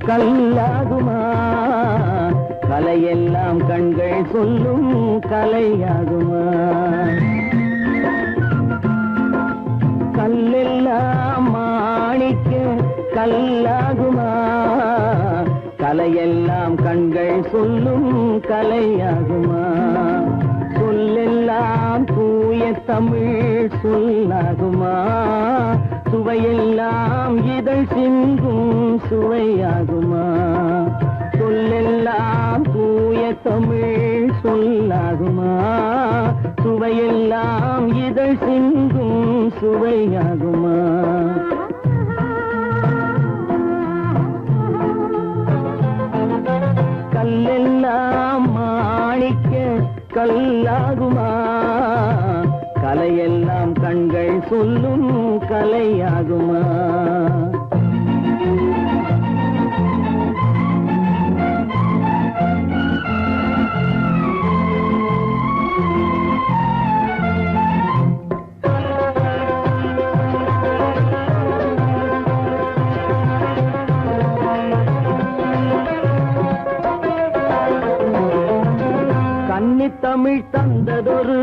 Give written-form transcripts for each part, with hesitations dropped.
கல்லாகுமா கலையெல்லாம் கண்கள் சொல்லும் கலையாகுமா கல்லெல்லாம் மாணிக்க கல்லாகுமா கலையெல்லாம் கண்கள் சொல்லும் கலையாகுமா சொல்லெல்லாம் தூய தமிழ் சொல்லாகுமா சுவையெல்லாம் இதழ் சிந்தும் சுவையாகுமா சொல்லெல்லாம் தூய தமிழ் சொல்லாகுமா சுவையெல்லாம் இதழ் சிந்தும் சுவையாகுமா கல்லெல்லாம் மாணிக்க கல்லாகுமா கலையெல்லாம் கண்கள் சொல்லும் கலையாகுமா தமிழ் தந்ததொரு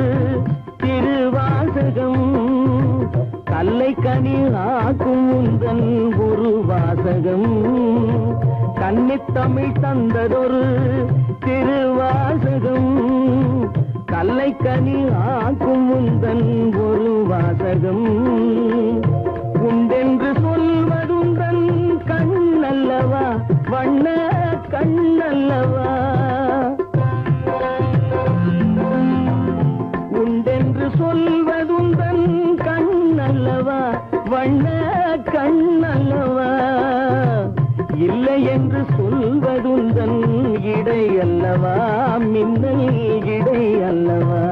திருவாசகம் கல்லை கனி ஆக்கும் உந்தன் ஒரு வாசகம் கன்னித்தமிழ் தந்ததொரு திருவாசகம் கல்லை கனி ஆக்கும் உந்தன் ஒரு வாசகம் உண்டென்று சொல்வதுந்தன் கண்ணல்லவா வண்ண கண்ணல்லவா சொல்வதுந்தன் கண்ணல்லவா வண்ண கண்ணல்லவா இல்லை என்று சொல்வதுந்தன் இடை அல்லவா மின்னல் இடை அல்லவா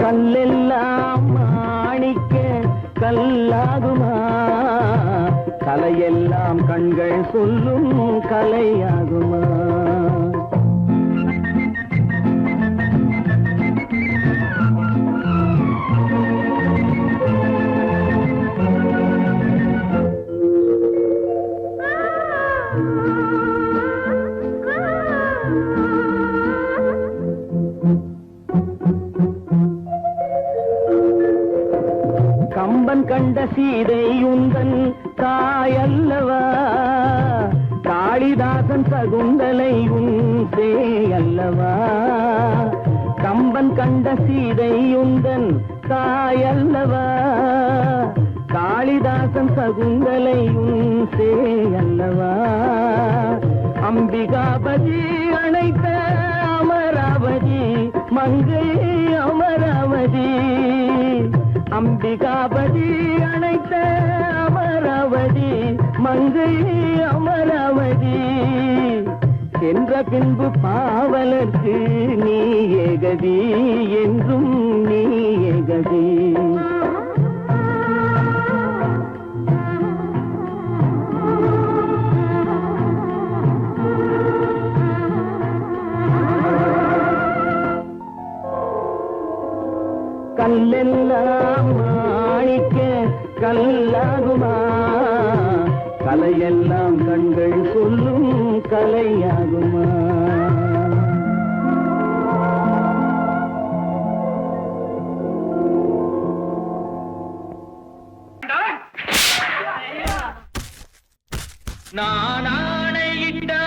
கல்லெல்லாம் மாணிக்க கல்லாகுமா கலையெல்லாம் கண்கள் சொல்லும் கலையாகுமா கம்பன் கண்ட சீதை உந்தன் தாயல்லவா காளிதாசன் சகுந்தலை உன் சேயல்லவா கம்பன் கண்ட சீதை உந்தன் தாயல்லவா காளிதாசன் சகுந்தலை உன் சேயல்லவா அம்பிகாபதி அணைத்த அமராவதி மங்கை அமராவதி அம்பிகாபதி அணைத்த அமராவதி மங்கை அமராவதி சென்ற பின்பு பாவலர்க்கு நீ ஏகதி என்றும் நீ ஏகதி கல்லெல்லாம் மாணிக்க கல்லாகுமா கலையெல்லாம் கண்கள் சொல்லும் கலையாகுமா நான் ஆணையிட்டா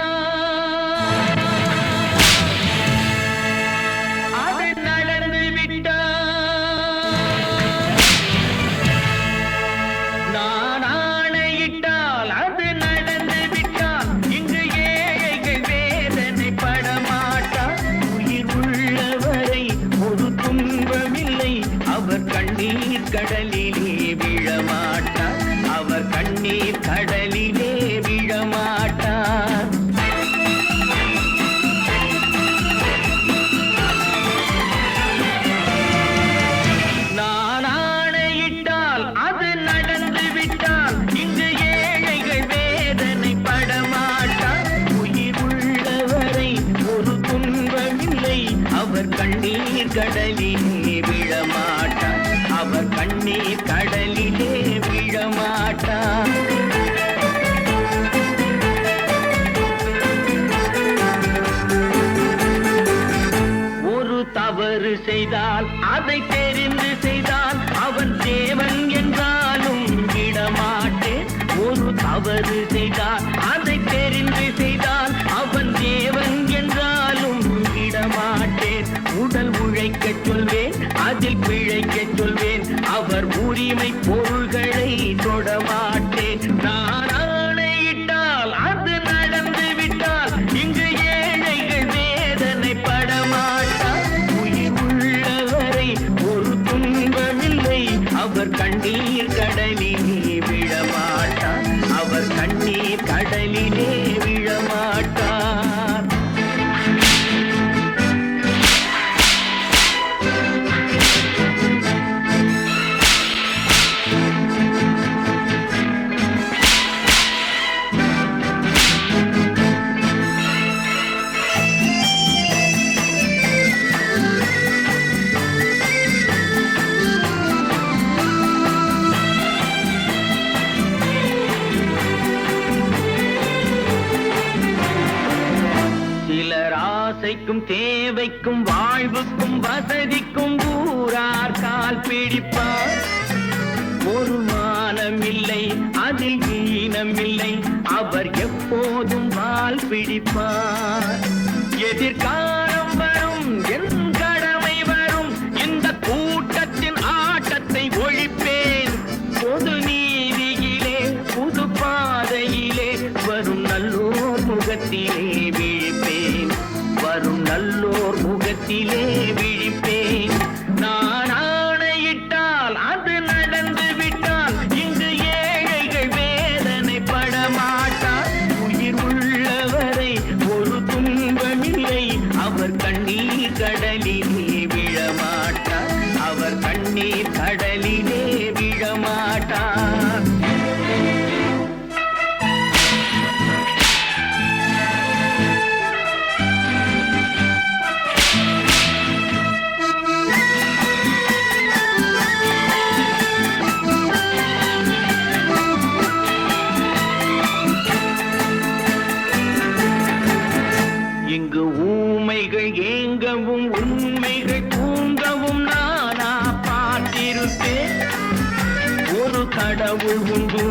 கடலிலே விழமாட்டார் அவர் கண்ணீர் கடலிலே விழமாட்டார் கண்ணீர் கடலிலே விழமாட்டார். அவர் கண்ணீர் கடலிலே விழமாட்டார். தவறு செய்தால் அதை தெரிந்து செய்தால் அவன் தேவன் என்றாலும் விடமாட்டேன். ஒரு தவறு செய்தால் அதை தெரிந்து செய்தால் அவன் தேவன் என்றாலும் விடமாட்டேன். உடல் உழைக்கச் சொல்வேன், அதில் பிழைக்கச் சொல்வேன், அவர் உரிமை பொருள்களை தொடமாட்டேன். நான் ஆணையிட்டால் அது நடந்து விட்டால் இங்கு ஏழைகள் வேதனை படமாட்டார். ஒரு துன்பமில்லை, அவர் கண்ணீர் கடலிலே விழமாட்டார். அவர் கண்ணீர் கடலிலே விழமாட்டார். ஆசைக்கும் தேவைக்கும் வாழ்வுக்கும் வசதிக்கும் ஊரார் கால் பிடிப்பார். ஒரு மானமில்லை, அதில் ஈனமில்லை, அவர் எப்போதும் வால் பிடிப்பார். எதிர்காலம் வரும், என் கடமை வரும், இந்த கூட்டத்தின் ஆட்டத்தை ஒழிப்பேன். பொது நீதியிலே புது பாதையிலே வரும் நல்லோர் முகத்திலே விழிப்பேன். வரும் நல்லோர் முகத்திலே விழிப்பேன். நான் ஆணையிட்டால் அது நடந்து விட்டால் இங்கு ஏழைகள் வேதனை படமாட்டார். உயிர் உள்ளவரை ஒரு துன்பமில்லை, அவர் கண்ணீர் கடலிலே விழமாட்டார். அவர் கண்ணீர் கடலிலே விழமாட்டார். இங்கு ஊமைகள் ஏங்கவும் உண்மைகள் தூங்கவும் நானா பார்த்திருப்பேன். ஒரு கடவுள் உண்டு,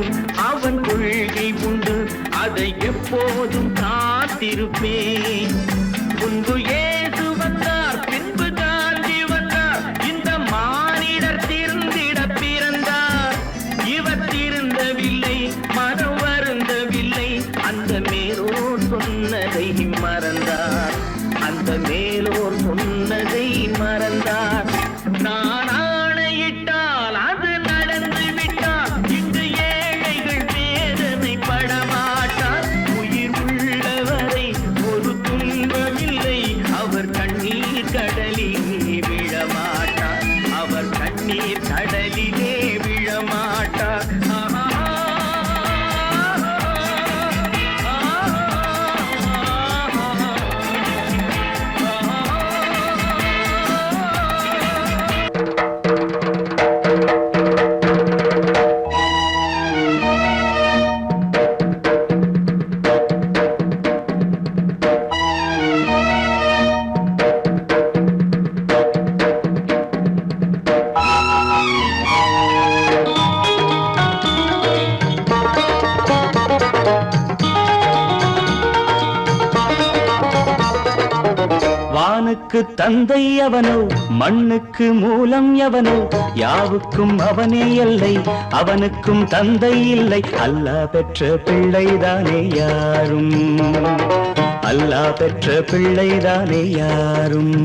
அவன் கொள்கை உண்டு, அதை எப்போதும் காத்திருப்பேன். முன்பு இயேசு வந்தார், பின்பு காந்தி வந்தார், இந்த மானிடர் திருந்திட பிறந்தார். இவர் திருந்தவில்லை, மனம் வருந்தவில்லை, அந்த மேலோர் சொன்னதை மறந்தார். அந்த மேலோர் சொன்னதை மறந்தார். நான் ஆணையிட்டால் அது நடந்து விட்டால் இங்கு ஏழைகள் வேதனை படமாட்டார். உயிர் உள்ளவரை ஒரு துன்பமில்லை, அவர் கண்ணீர் கடலிலே விழமாட்டார். அவர் கண்ணீர் கடலிலே விழமாட்டார். வானுக்கு தந்தை அவனோ, மண்ணுக்கு மூலம் எவனோ, யாவுக்கும் அவனே எல்லை, அவனுக்கும் தந்தை இல்லை. அல்லாஹ் பெற்ற பிள்ளைதானே யாரும், அல்லாஹ் பெற்ற பிள்ளைதானே யாரும்.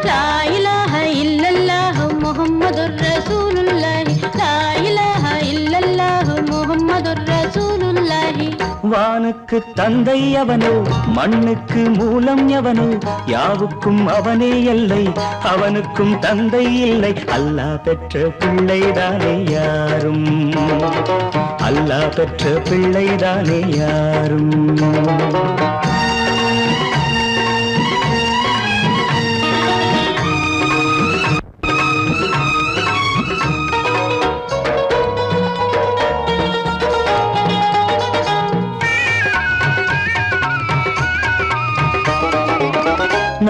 லா இலாஹ இல்லல்லாஹு முஹம்மதுர் ரசூலுல்லாஹி, லா இலாஹ இல்லல்லாஹு முஹம்மதுர் ரசூலுல்லாஹி. வானுக்கு தந்தை அவனோ, மண்ணுக்கு மூலம் எவனோ, யாவுக்கும் அவனே எல்லை, அவனுக்கும் தந்தை இல்லை. அல்லாஹ் பெற்ற பிள்ளைதானே யாரும், அல்லாஹ் பெற்ற பிள்ளைதானே யாரும்.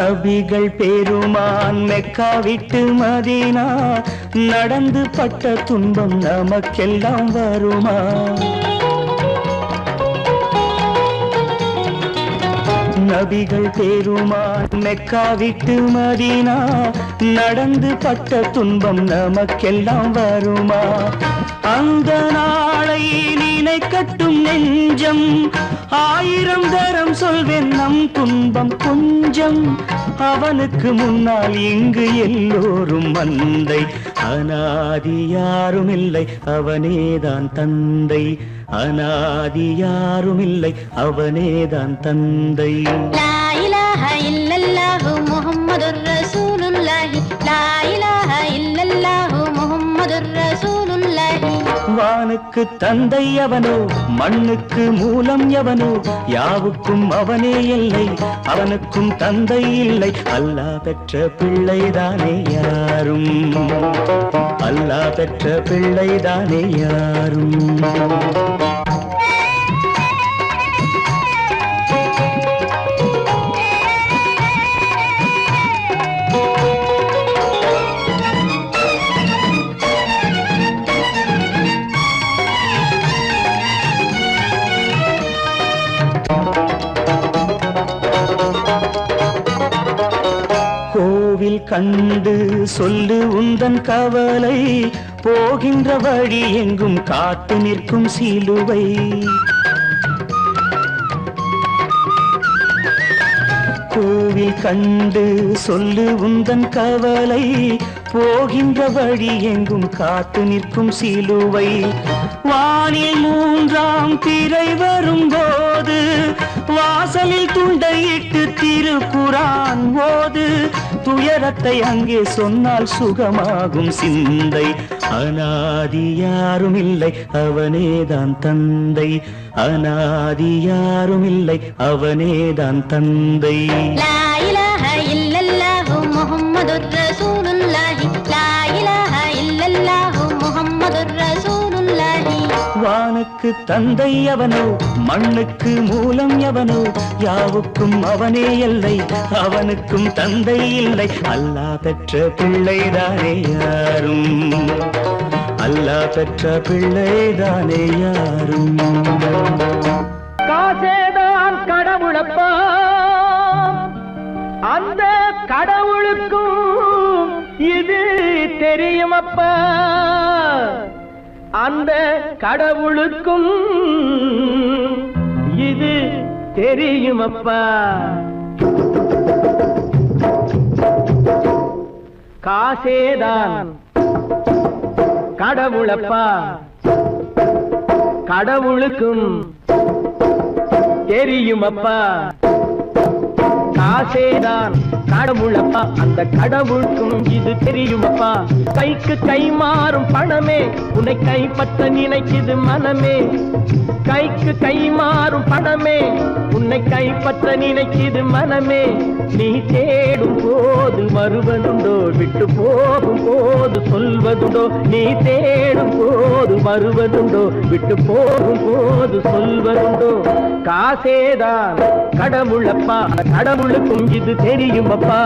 நபிகள் பெருமான் மெக்கா விட்டு மதீனா நடந்து பட்ட துன்பம் நமக்கெல்லாம் வருமா? நபிகள் பெருமான் மெக்கா விட்டு மதீனா நடந்து பட்ட துன்பம் நமக்கெல்லாம் வருமா? அந்த நாளை நினைக்கட்டும் நெஞ்சம், 1000 தரம் சொல்வேன் நம் துன்பம் கொஞ்சம். அவனுக்கு முன்னால் இங்கு எல்லோரும் மந்தை, அநாதி யாரும் இல்லை அவனேதான் தந்தை. அநாதி யாரும் இல்லை அவனேதான் தந்தை. லா இலாஹ இல்லல்லாஹு முஹம்மதுர் ரசூலுல்லாஹி, லா இலாஹ இல்லல்லாஹு முஹம்மதுர் ரசூலுல்லாஹி. வானுக்கு தந்தை அவனோ, மண்ணுக்கு மூலம் எவனோ, யாவுக்கும் அவனே எல்லை, அவனுக்கும் தந்தை இல்லை. அல்லாஹ் பெற்ற பிள்ளைதானே யாரும், அல்லாஹ் பெற்ற பிள்ளைதானே யாரும். கோவில் கண்டு சொல்லு உந்தன் கவலை, போகின்ற வழி எங்கும் காத்து நிற்கும் சிலுவை. கோவில் கண்டு சொல்லு உந்தன் கவலை, போகின்ற வழி எங்கும் காத்து நிற்கும் சிலுவை. வானில் 3ஆம் பிறை வரும்போது வாசலில் துண்டையிட்டு திருக்குரான் ஓது. துயரத்தை அங்கே சொன்னால் சுகமாகும் சிந்தை. அநாதி யாரும் இல்லை அவனேதான் தந்தை, அநாதி யாரும் இல்லை அவனேதான் தந்தை. லா இலாஹ இல்லல்லாஹு முஹம்மதுர் ரசூலுல்லாஹி, லா இலாஹ இல்லல்லாஹு முஹம்மதுர் ரசூலுல்லாஹி. வானுக்கு தந்தை அவனோ, மண்ணுக்கு மூலம் எவனோ, யாவுக்கும் அவனே எல்லை, அவனுக்கும் தந்தை இல்லை. அல்லாஹ் பெற்ற பிள்ளைதானே யாரும், அல்லாஹ் பெற்ற பிள்ளைதானே யாரும். காசேதான் கடவுளப்பா, அந்த கடவுளுக்கும் இது தெரியுமப்பா, அந்த கடவுளுக்கும் இது தெரியுமப்பா. காசேதான் கடவுளப்பா, கடவுளுக்கும் தெரியுமப்பா. காசேதான் கடவுளப்பா, அந்த கடவுளுக்கும் இது தெரியுமப்பா. கைக்கு கை மாறும் பணமே உன்னை கைப்பற்ற நினைக்குது மனமே. கைக்கு கை மாறும் பணமே உன்னை கைப்பற்ற நினைக்குது மனமே. நீ தேடும் போது வருவதுண்டோ, விட்டு போகும் போது சொல்வதுண்டோ. நீ தேடும் போது வருவதுண்டோ, விட்டு போகும் போது சொல்வதுண்டோ. காசேதான் கடவுளப்பா, கடவுளுக்கும் இது தெரியுமப்பா.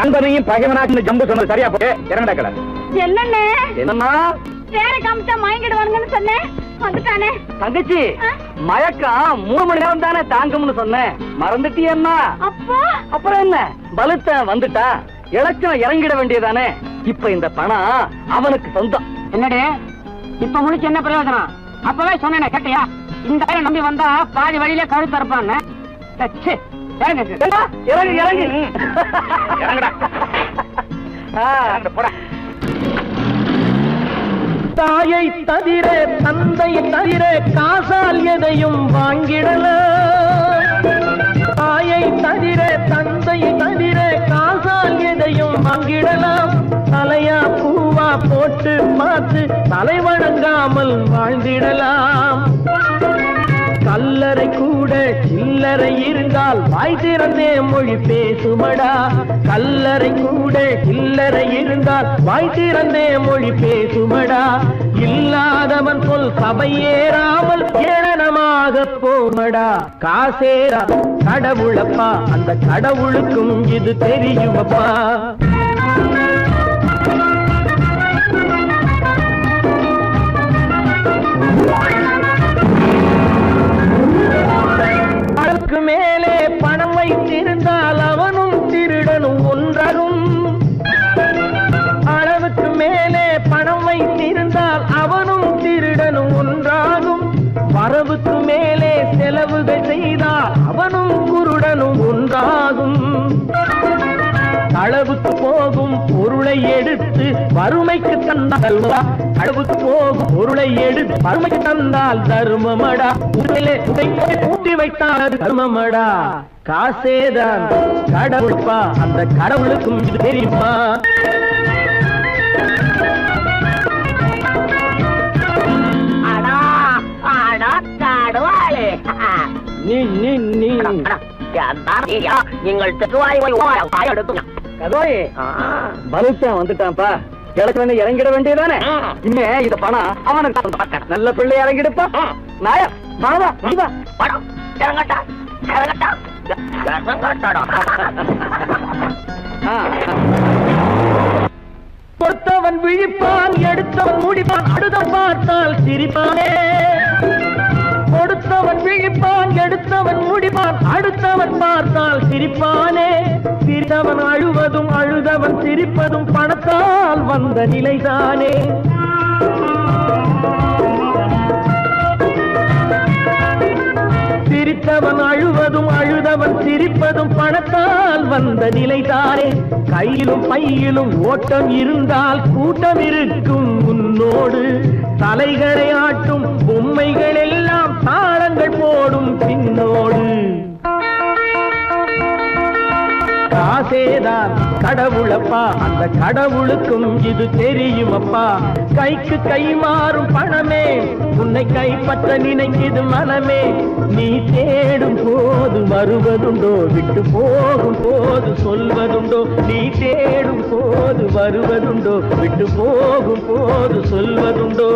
நண்பனையும் பகைவனாக்கு ஜம்பு சொன்னது சரியா போட்டு இறங்கடா கடை. என்னண்ணே என்னம்மா வேற காமிச்சா மயங்கிடுவானுங்கன்னு சொன்னேன், வந்துட்டானே. தங்கச்சி, மயக்கம் 3 மணி நேரம் தானே தாங்கும்னு சொன்னேன், மறந்துட்டியம்மா? அப்போ அப்புறம் என்ன, பலுத்த வந்துட்டா இலச்சம் இறங்கிட வேண்டியதானே. இப்ப இந்த பணம் அவனுக்கு சொந்தம். என்னடி இப்ப முடிச்சு என்ன பிரயோஜனம்? அப்பவே சொன்னேனே கேட்டியா? இந்த பேரை நம்பி வந்தா பாதி வழியில கழுத்து இருப்பான்னு. இறங்கு இறங்கு இறங்குடா. போடா. தாயை தவிர தந்தையை தவிர காசால் எதையும் வாங்கிடலாம். தாயை தவிர தந்தையை தவிர காசால் எதையும் வாங்கிடலாம். தலையா பூவா போட்டு பார்த்து தலை வணங்காமல் வாழ்ந்திடலாம். கல்லறை கூட சில்லறை இருந்தால் வாய் திறந்தே மொழி பேசுமடா. கல்லறை கூட சில்லறை இருந்தால் வாய் திறந்தே மொழி பேசுமடா. இல்லாதவன் சொல் சபையேறாமல் ஏளனமாக போமடா. காசேரா கடவுளப்பா, அந்த கடவுளுக்கும் இது தெரியுமப்பா. அளவுக்கு மேலே பணம் வைத்திருந்தால் அவனும் திருடனும் ஒன்றாகும். அளவுக்கு மேலே பணம் வைத்திருந்தால் அவனும் திருடனும் ஒன்றாகும். வரவுக்கு மேலே செலவுகள் செய்தால் அவனும் குருடனும் ஒன்றாகும். அளவுக்கு போகும் பொருளை எடுத்து வறுமைக்கு தந்தால் அளவுக்கு போகும் பொருளை எடுத்து வறுமைக்கு தந்தால் தர்மமடா. ஊட்டி வைத்தால் அது தர்மமடா. காசேதான் கடவுள்பா, அந்த கடவுளுக்கும் இது தெரியுமா? நீங்கள் பலுத்தான் வந்துட்டான்ப்பா. இளச்சவனை இறங்கிட வேண்டியதானே. இனிமே இந்த பணம் அவனுக்கு நல்ல பிள்ளை இறங்கிடுப்பா. நாயா மாவா படம் இறங்கட்டா இறங்கட்டா கொடுத்தவன் விழிப்பான், எடுத்தவன் முடிப்பான், அடுத்த பார்த்தால் சிரிப்பானே. கொடுத்தவன் விழிப்பான், எடுத்தவன் முடிப்பான், அடுத்தவன் பார்த்தால் சிரிப்பானே. சிரித்தவன் அழுவதும் அழுதவன் சிரிப்பதும் பணத்தால் வந்த நிலைதானே. சிரித்தவன் அழுவதும் அழுதவன் சிரிப்பதும் பணத்தால் வந்த நிலைதானே. கையிலும் பையிலும் ஓட்டம் இருந்தால் கூட்டம் இருக்கும் உன்னோடு. தலைகளை ஆட்டும் பொம்மைகள் எல்லாம் தாளங்கள் போடும் பின்னோடு. காசேதான் கடவுளப்பா, அந்த கடவுளுக்கும் இது தெரியுமப்பா. கைக்கு கை மாறும் பணமே உன்னை கைப்பற்ற நினைக்குது மனமே. நீ தேடும் போது வருவதுண்டோ, விட்டு போகும் போது சொல்வதுண்டோ. நீ தேடும் போது வருவதுண்டோ, விட்டு போகும் போது சொல்வதுண்டோ.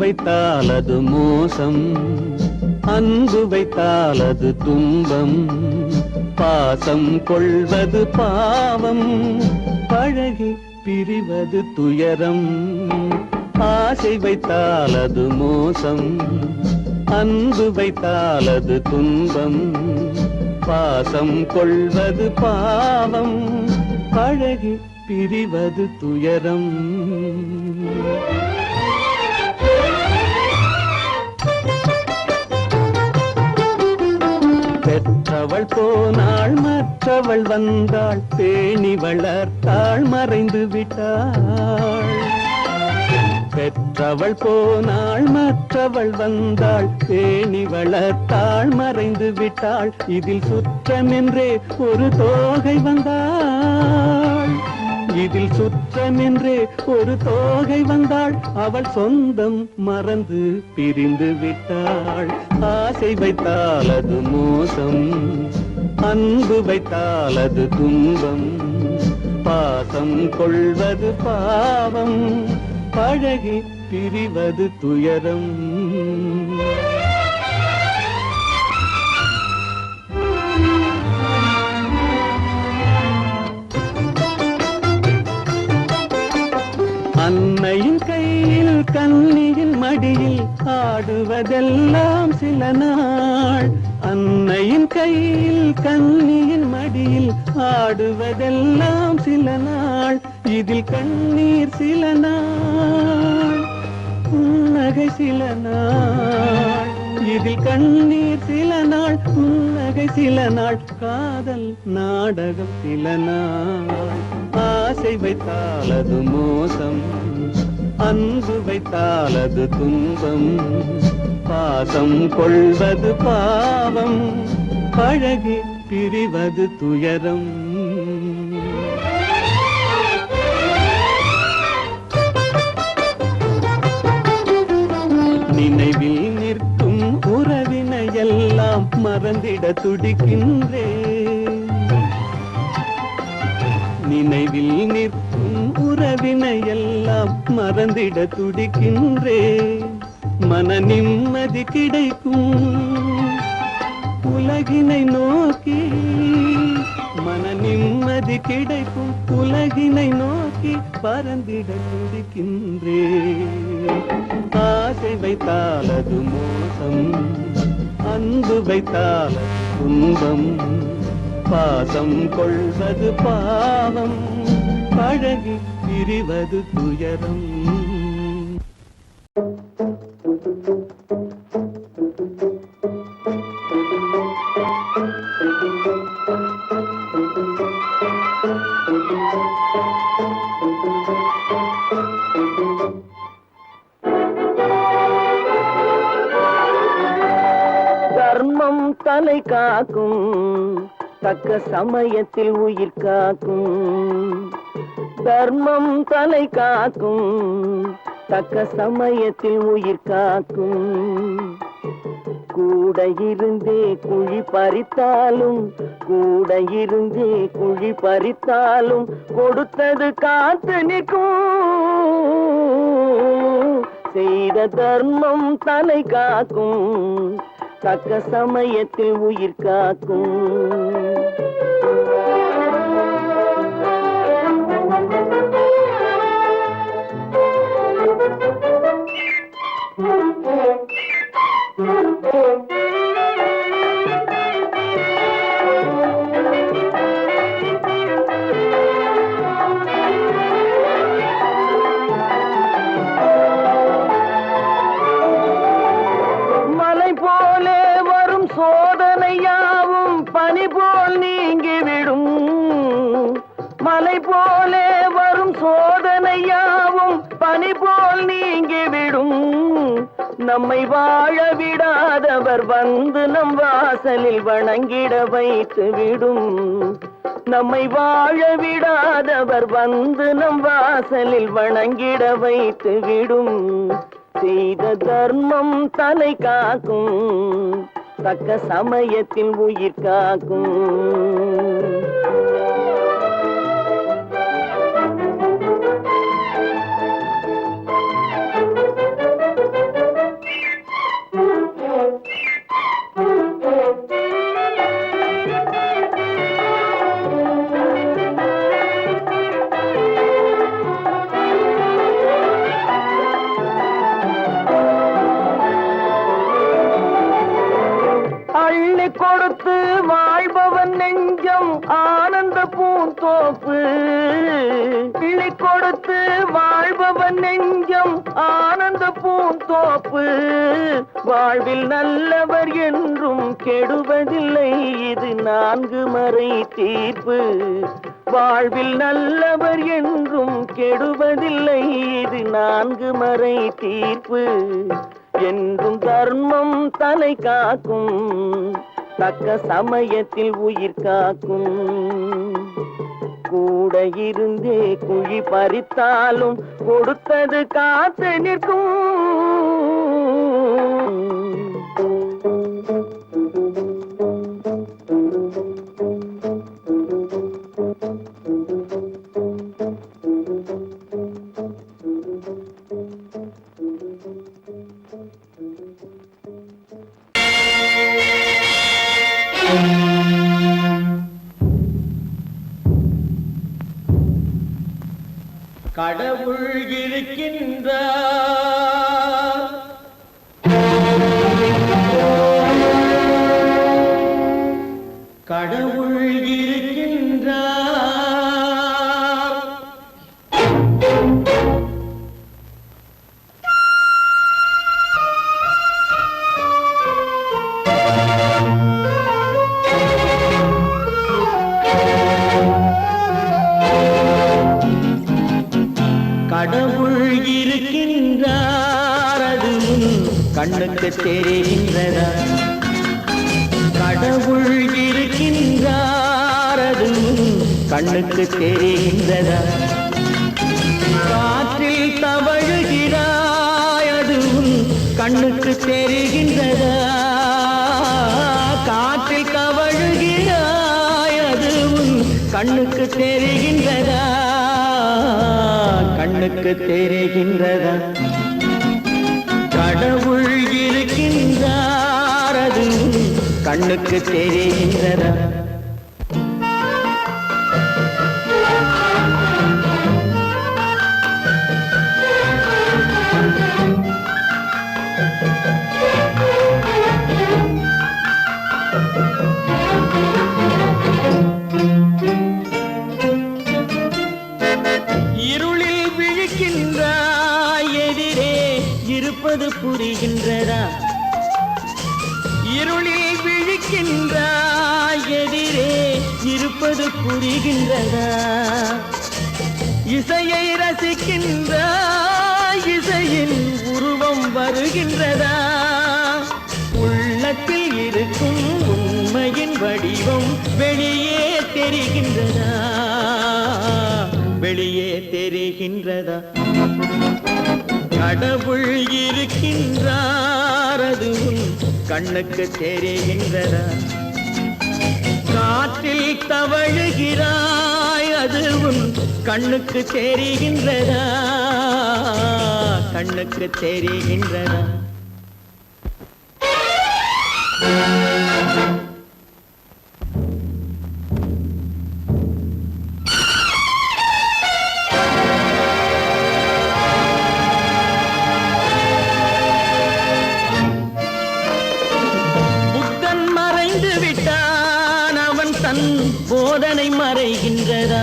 வைத்தால் அது மோசம், அன்பு வைத்தால் அது துன்பம். பாசம் கொள்வது பாவம், பழகி பிரிவது துயரம். ஆசை வைத்தால் அது மோசம், அன்பு வைத்தால் அது துன்பம். பாசம் கொள்வது பாவம், பழகி பிரிவது துயரம். பெற்றவள் போனாள், மற்றவள் வந்தாள், பேணி வளர்த்தாள், மறைந்து விட்டாள். பெற்றவள் போனாள், மற்றவள் வந்தாள், பேணி வளர்த்தாள், மறைந்து விட்டாள். இதில் சுற்றமென்றே ஒரு தோகை வந்தாள், இதில் சுற்றமென்றே ஒரு தோகை வந்தாள். அவள் சொந்தம் மறந்து பிரிந்து விட்டாள். ஆசை வைத்தால் அது மோசம், அன்பு வைத்தால் அது துன்பம். பாசம் கொள்வது பாவம், பழகி பிரிவது துயரம். கன்னியின் மடியில் ஆடுவதெல்லாம் சில நாள், அன்னையின் கையில் கன்னியின் மடியில் ஆடுவதெல்லாம் சில நாள், இதில் கண்ணீர் சில நாள், புன்னகை சில நாள், இதில் கண்ணீர் சில நாள், புன்னகை சில நாள், காதல் நாடகம் சில நாள். ஆசை வைத்தால் அது மோசம், அன்பு வைத்தால் அது துன்பம், பாசம் கொள்வது பாவம், பழகி பிரிவது துயரம். நினைவில் நிற்கும் உறவினை எல்லாம் மறந்திட துடிக்கின்றேன், நினைவில் நிற்கும் உறவினை எல்லாம் மறந்திட துடிக்கின்றேன். மன நிம்மதி கிடைக்கும் உலகினை நோக்கி, மன நிம்மதி கிடைக்கும் உலகினை நோக்கி பறந்திட துடிக்கின்றேன். ஆசை வைத்தால் அது மோசம், அன்பு வைத்தால் துன்பம், பாசம் கொள்வது பாவம், பழகி பிரிவது துயரம். தர்மம் தலை காக்கும், தக்க சமயத்தில் உயிர் காக்கும். தர்மம் தலை காக்கும், தக்க சமயத்தில் உயிர் காக்கும். கூட இருந்தே குழி பறித்தாலும், கூட இருந்தே குழி பறித்தாலும், கொடுத்தது காத்து நிற்கும். செய்த தர்மம் தலை காக்கும், தக்க சமயத்தில் உயிர் காக்கும். மலை போலே வரும் சோதனையாவும் பனி போல் நீங்கிவிடும். மலை போலே வரும் சோதனையாவும் பனி போல் நீங்கிவிடும். நம்மை வாழ விடாதவர் வந்து நம் வாசலில் வணங்கிட வைத்து விடும். நம்மை வாழ விடாதவர் வந்து நம் வாசலில் வணங்கிட வைத்து விடும். செய்த தர்மம் தலை காக்கும், தக்க சமயத்தில் உயிர் காக்கும். அள்ளி கொடுத்து வாழ்பவன் நெஞ்சம் ஆனந்த பூந்தோப்பு. அள்ளி கொடுத்து வாழ்பவன் நெஞ்சம் ஆனந்த பூந்தோப்பு. வாழ்வில் நல்லவர் என்றும் கெடுவதில்லை, இது 4 மறை தீர்ப்பு. வாழ்வில் நல்லவர் என்றும் கெடுவதில்லை, இது 4 மறை தீர்ப்பு. என்றும் தர்மம் தலை காக்கும், தக்க சமயத்தில் உயிர் காக்கும். கூட இருந்தே குழி பறித்தாலும் கொடுத்தது காத்து நிற்கும். கடவுள் இருக்கின்றார். கடவுள் இருக்கின்றார். கடவுள் இருக்கின்றார், அது கண்ணுக்கு தெரிகின்றதா? கடவுள் இருக்கின்றார், அது கண்ணுக்கு தெரிகின்றதா? காற்றில் தவழுகிறாய், அது கண்ணுக்கு தெரிகின்றதா? காற்றில் தவழுகிறாய், அது கண்ணுக்கு தெரிகின்றதா? கண்ணுக்கு தெரிகின்றதா? கடவுள் இருக்கின்றார், அது கண்ணுக்கு தெரிகின்றதா? இருளில் விழிக்கின்றாய், எதிரே இருப்பது புரிகின்றதா? இருளில் விழிக்கின்றாய், எதிரே இருப்பது புரிகின்றதா? இசையை ரசிக்கின்றாய், இசையின் உருவம் வருகின்றதா? உள்ளத்தில் இருக்கும் உண்மையின் வடிவம் வெளியே தெரிகின்றதா? வெளியே தெரிகின்றதா? கடவுள் இருக்கின்றார், அது கண்ணுக்கு தெரிகின்றதா? காற்றில் தவழுகிறாய், அது கண்ணுக்கு தெரிகின்றதா? கண்ணுக்கு தெரிகின்றதா? போதனை மறைகின்றதா?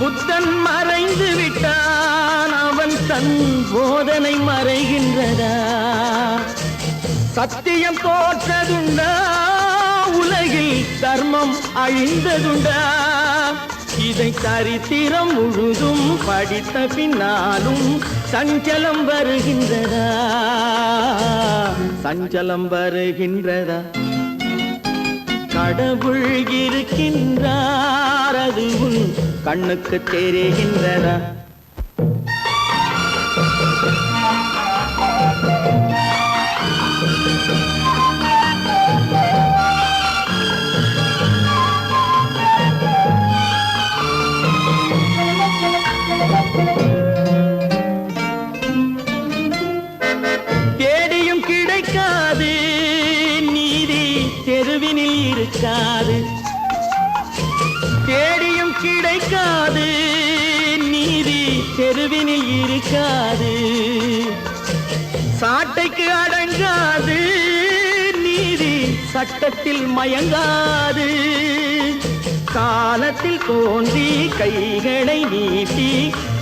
புத்தன் மறைந்து விட்டான், அவன் தன் போதனை மறைகின்றதா? சத்தியம் தோற்றதுண்டா? உலகில் தர்மம் அழிந்ததுண்டா? இதை சரித்திரம் முழுதும் படித்த பின்னாலும் சஞ்சலம் வருகின்றதா? சஞ்சலம் வருகின்றதா? கடவுள் இருக்கின்றார், அது கண்ணுக்கு தெரிகின்றதா? தேடியும் கிடைக்காது நீதி, தெருவினில் இருக்காது. தேடியும் கிடைக்காது நீதி, தெருவினில் இருக்காது. சாட்டைக்கு அடங்காது நீதி, சட்டத்தில் மயங்காது. காலத்தில் தோன்றி கைகளை நீட்டி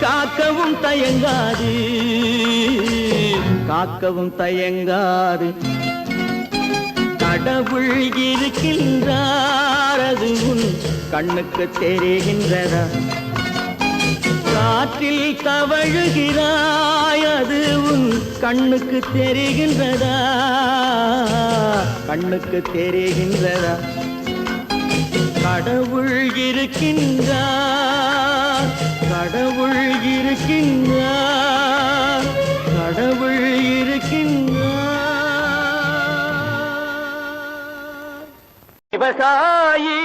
காக்கவும் தயங்காது. காக்கவும் தயங்காது. கடவுள் இருக்கின்றார், அது கண்ணுக்கு தெரிகின்றதா? காற்றில் தவழுகிறாய், அது கண்ணுக்கு தெரிகின்றதா? கண்ணுக்கு தெரிகின்றதா? கடவுள் இருக்கின்றார், கடவுள் இருக்கின்றார், கடவுள் இருக்கின்றார். விவசாயி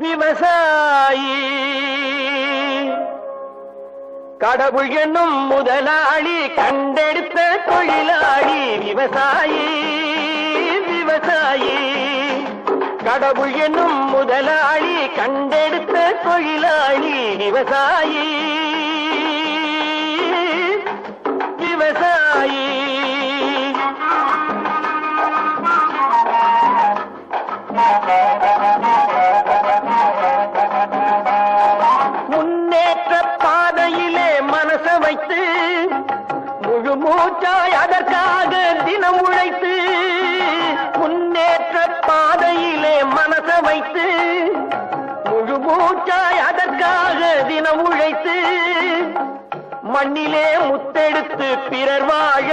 விவசாயி கடவுள் என்னும் முதலாளி கண்டெடுத்த தொழிலாளி விவசாயி விவசாயி கடவுள் என்னும் முதலாளி கண்டெடுத்த தொழிலாளி விவசாயி விவசாயி. முன்னேற்ற பாதையிலே மனச வைத்து முழு மூச்சாய் அதற்காக தினம் உழைத்து, முன்னேற்ற பாதையிலே மனச வைத்து முழு மூச்சாய் அதற்காக தினம் உழைத்து, மண்ணிலே முத்தெடுத்து பிறர் வாழ,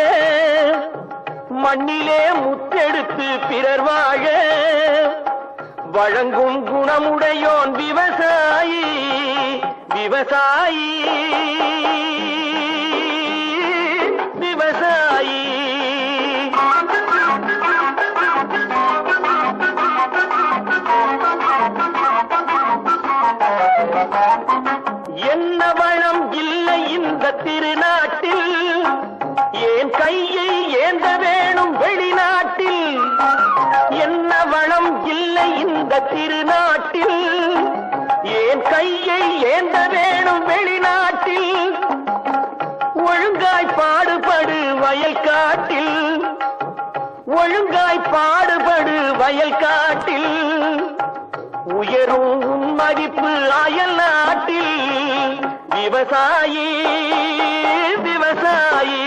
மண்ணிலே முத்தெடுத்து பிறர் வாழ வழங்கும் குணமுடையோன் விவசாயி விவசாயி விவசாயி. என்ன வளம் இல்லை இந்த திருநாட்டில், ஏன் கையை ஏந்த வேணும் வெளிநாட்டில். என்ன வளம் இல்லை இந்த திருநாட்டில், ஏன் கையை ஏந்த வேணும் வெளிநாட்டில். ஒழுங்காய் பாடுபடு வயல் காட்டில், ஒழுங்காய் பாடுபடு வயல் காட்டில். உயரும் உன் மதிப்பு அயல் நாட்டில். விவசாயி விவசாயி.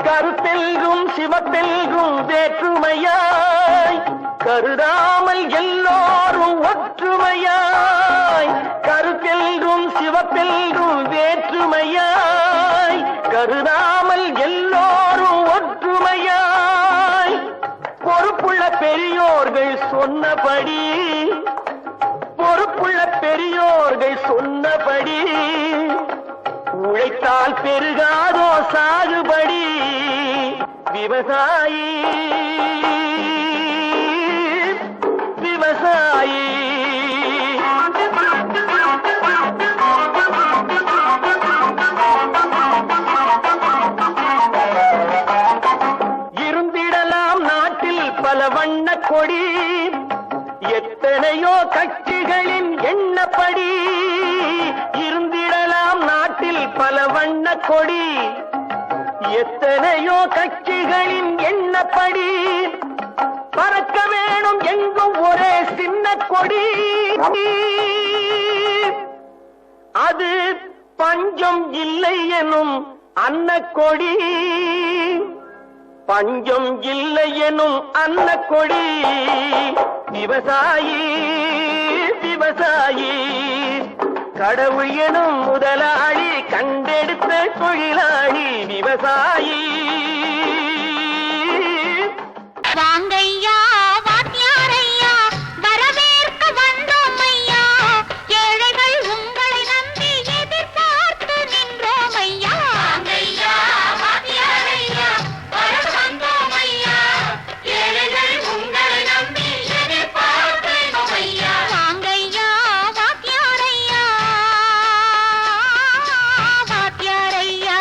கருத்தெல்கும் சிவத்தெல்கும் வேற்றுமையாய் கருதாமல் எல்லோரும் ஒற்றுமையாய். கருத்தெல்கும் சிவத்தெல்கும் வேற்றுமையாய் கருதாமல் எல்லோரும் ஒற்றுமையாய். பொறுப்புள்ள பெரியோர்கள் சொன்னபடி, பொறுப்புள்ள பெரியோர்கள் சொன்னபடி உழைத்தால் பெருகாதோ சாகுபடி. விவசாயி விவசாயி. இருந்திடலாம் நாட்டில் பல வண்ண கொடி, எத்தனையோ கட்சிகளின் எண்ணப்படி. இருந்திடலாம் நாட்டில் பல வண்ண கொடி, எத்தனையோ கட்சிகளின் எண்ணப்படி. பறக்க வேணும் எங்கும் ஒரே சின்ன கொடி, அது பஞ்சம் இல்லை எனும் அன்னக்கொடி. பஞ்சம் இல்லை எனும் அன்னக்கொடி. விவசாயி விவசாயி. கடவுள் எனும் முதலாளி கண்டெடுத்த தொழிலாளி விவசாயி. வாங்கையா வாத்தியாரையா வரவேற்க வந்தோம் ஐயா. ஏழைகள் உங்களை நம்பி எதிர்பார்த்து நின்றோம் ஐயா. வாங்கையா வாத்தியாரையா வரவேற்க வந்தோம் ஐயா. ஏழைகள் உங்களை நம்பி எதிர்பார்த்து நின்றோம் ஐயா. வாங்கையா வாத்தியாரையா வாத்தியாரையா.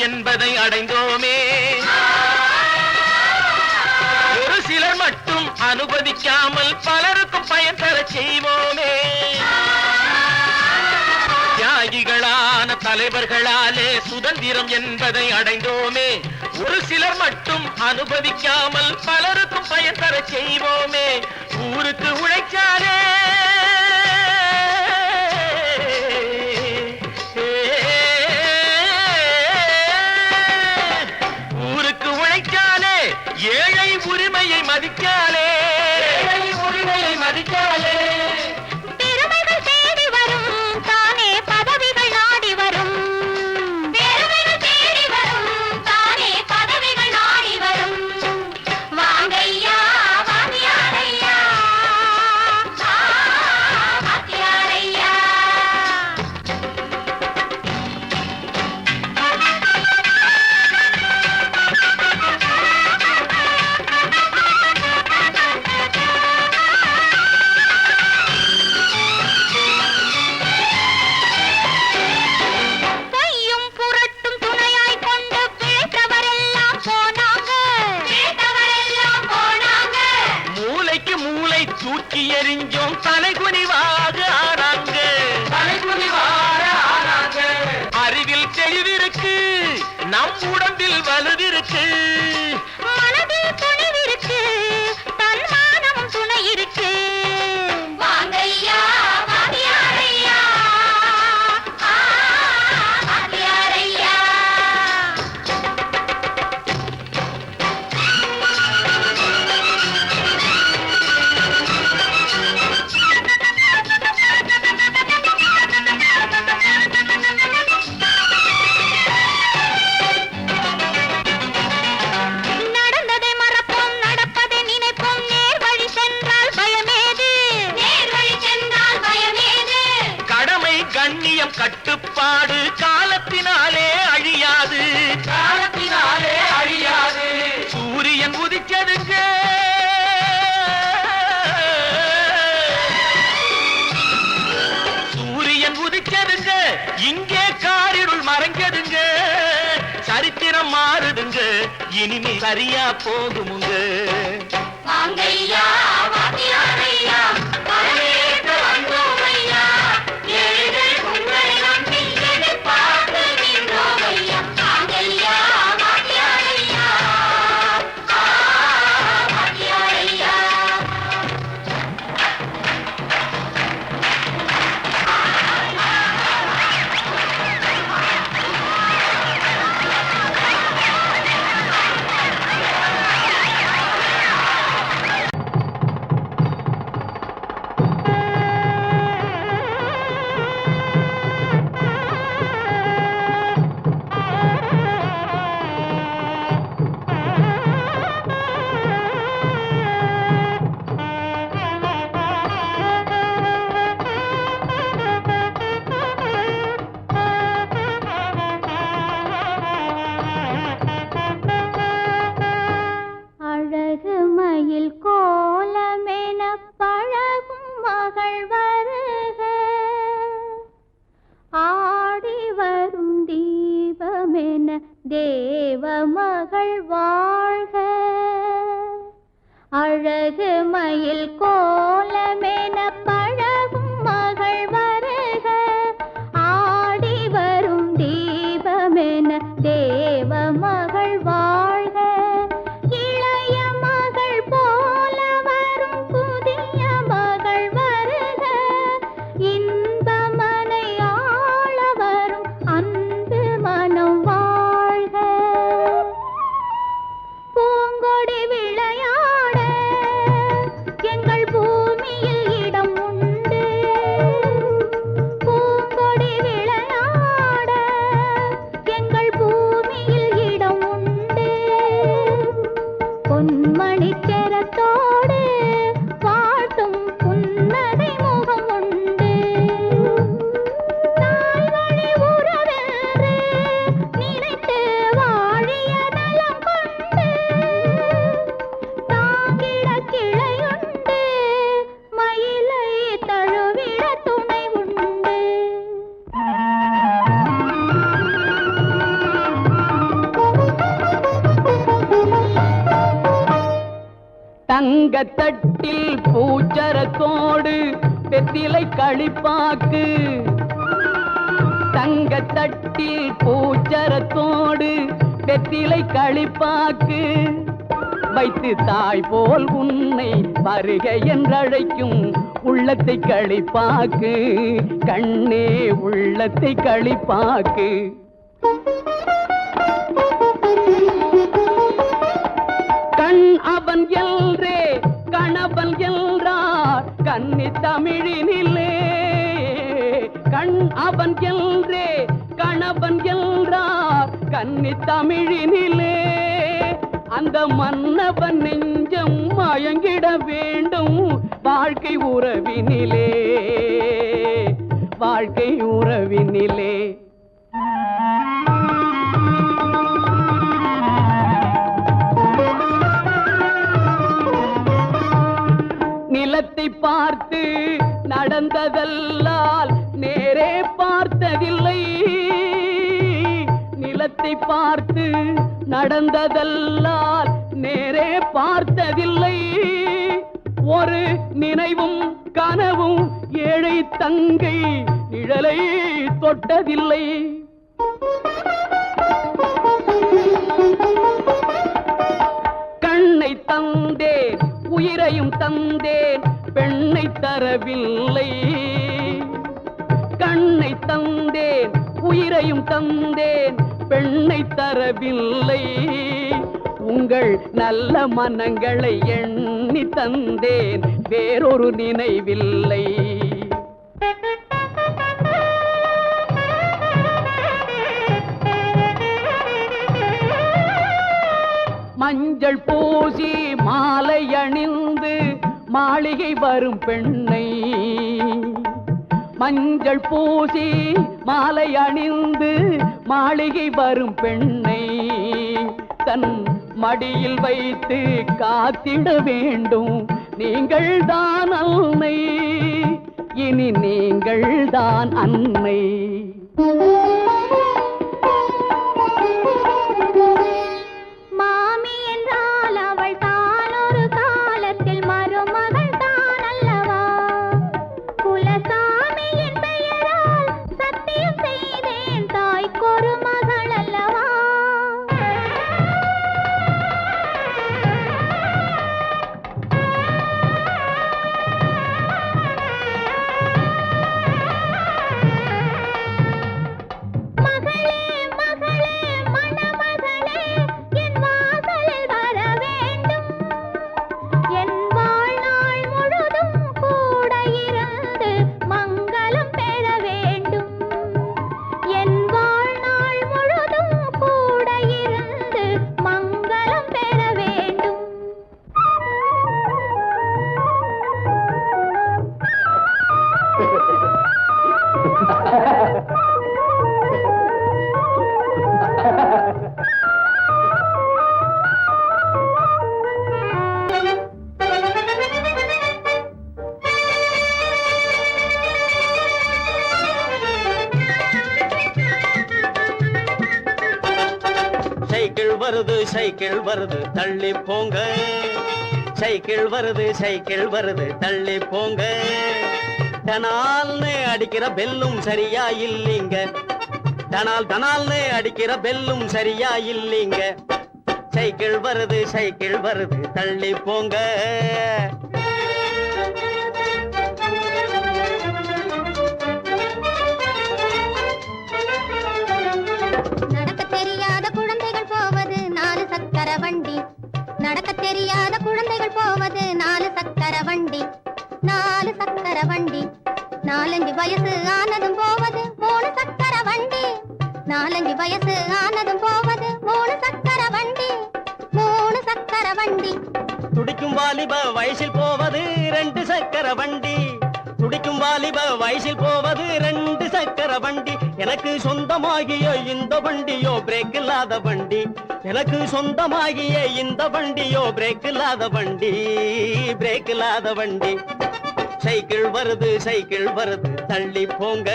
என்பதை அடைந்தோமே. ஒரு சிலர் மட்டும் அனுமதிக்காமல் பலருக்கும் பயன் தர செய்வோமே. தியாகிகளான தலைவர்களாலே சுதந்திரம் என்பதை அடைந்தோமே. ஒரு சிலர் மட்டும் அனுமதிக்காமல் பலருக்கும் பயன் தர செய்வோமே. ஊருக்கு உழைச்சாலே ஏழை உரிமையை மதிக்காலே, உரிமையை மதிக்காலே. பெருமைகள் தேடி வரும் தானே பதவிகள் நாடி வரும். பெருமைகள் தேடி வரும் தானே பதவிகள் நாடி வரும். வாங்கையா வாங்கியாரையா வாங்கியாரையா. தூக்கி எறிஞ்சோம் தலைகுனிவாக ஆனாங்க. அறிவில் தெளிவிருக்கு, நம் உடம்பில் வலுவிருக்கு, மனதில் துணிவிருக்கு, தன்மானமும் துணை இருக்கு. வாங்கையா வாங்கியாரையா வாங்கியாரையா. நடந்ததை மறப்போம், நடப்பதை நினைப்போம். நேர் வழி சென்றால் பயமேது, நேர் வழி சென்றால் பயமேது. கடமை கண்ணியம் கட்டுப்பாடு காலத்தினாலே அழியாது, காலத்தினாலே அழியாது. சூரியன் உதிச்சதுங்க, சூரியன் உதிச்சதுங்க, இங்கே காரிருள் மறைஞ்சதுங்க. சரித்திரம் மாறுதுங்க, இனிமே சரியா போகுமுங்க. வாங்கையா வாங்கியாரையா வரவேற்க வந்தோமையா. ஏழைகள் உங்களை நம்பி எதிர்பார்த்து நின்றோமையா. வாங்கையா வாங்கியாரையா வாங்கியாரையா. அழகு மயில் கோலமென பழகும் மகள் வருக. ஆடி வரும் தீபமென தேவ மகள் வாழ்க. அழகு மயில் கோலமென பழகும் மகள் வருக. ஆடி வரும் தீபமென தேவ மகள் வாழ்க. இளைய மகள் போல வரும் புதிய மகள் வருக. இன்பமனை ஆள வரும் அன்பு மனம் வாழ்க. பூங்கொடி விளையாட எங்கள் பூமியில் இடம் உண்டு. பூங்கொடி விளையாட எங்கள் பூமியில் இடம் உண்டு. பொன்மணிச் செரத்தோடு வாழ்த்தும் புன்னகை முகம் உண்டு. தாய்வழி உறவென்று நினைத்து வாழிய நலம் கொண்டு. தாங்கிட கிளையுண்டு, மயிலை தழுவிட துணை உண்டு. தங்கத்தட்டில் பூச்சரத்தோடு வெற்றிலை களிப்பாக்கு தங்கத்தட்டில் பூச்சரத்தோடு வெற்றிலை களிப்பாக்கு வைத்து தாய் போல் உன்னை வருக என்றழைக்கும் உள்ளத்தை களிப்பாக்கு கண்ணே உள்ளத்தை களிப்பாக்கு கண் அவன் எல்ரே கணவன் என்றார் கன்னி தமிழினிலே கண் அவன் எல்ரே கணவன் என்றார் கன்னி தமிழினிலே அந்த மன்னவன் நெஞ்சம் மயங்கிட வேண்டும் வாழ்க்கை உறவினிலே வாழ்க்கை உறவினிலே நிலத்தை பார்த்து நடந்ததல்லால் நேரே பார்த்ததில்லை நிலத்தை பார்த்து நடந்ததல்லால் நேரே பார்த்ததில்லை ஒரு நினைவும் கனவும் ஏழை தங்கை நிழலை தொட்டதில்லை கண்ணை தந்தேன் உயிரையும் தந்தேன் பெண்ணை தரவில்லை கண்ணை தந்தேன் உயிரையும் தந்தேன் பெண்ணை தரவில்லை உங்கள் நல்ல மனங்களை எண்ணி தந்தேன் வேறொரு நினைவில்லை மஞ்சள் பூசி மாலை அணிந்து மாளிகை வரும் பெண்ணை மஞ்சள் பூசி மாலை அணிந்து மாளிகை வரும் பெண்ணை தன் மடியில் வைத்து காத்திட வேண்டும் நீங்கள் தான் அன்னை இனி நீங்கள் தான் அன்னை மாமி என்றால் அவள் தான் ஒரு காலத்தில் மருமகள் தான் அல்லவா குலசாமியின் பெயரால் சத்தியம் செய்தேன் தாய்க்கொரு மகள் அல்லவா மகளே மகளே மணமகளே என் வாசலில் வர வேண்டும் என் வாழ்நாள் முழுதும் கூட இருந்து மங்களம் பெற வேண்டும் என் வாழ்நாள் முழுதும் கூட இருந்து மங்களம் பெற வேண்டும் சைக்கிள் வருது தள்ளி போங்க சைக்கிள் வருது தள்ளி போங்க டனால்னு அடிக்கிற பெல்லும் சரியா இல்லீங்க டனால்னு அடிக்கிற பெல்லும் சரியா இல்லீங்க சைக்கிள் வருது தள்ளி போங்க நடக்க தெரியாத குழந்தைகள் போவது 4 சக்கர வண்டி நடக்க தெரியாத குழந்தைகள் போவது 4 சக்கர வண்டி 4 சக்கர வண்டி 4-5 வயசு ஆனதும் போவது 3 சக்கர வண்டி 4-5 வயசு ஆனதும் போவது 3 சக்கர வண்டி 3 சக்கர வண்டி துடிக்கும் வாலிப வயசில் போவது 2 சக்கர வண்டி துடிக்கும் வாலிப வயசில் போவது 2 சக்கர வண்டி எனக்கு சொந்தமாகிய இந்த வண்டியோ பிரேக் இல்லாத வண்டி எனக்கு சொந்தமாகிய இந்த வண்டியோ பிரேக் இல்லாத வண்டி பிரேக் இல்லாத வண்டி சைக்கிள் வருது தள்ளி போங்க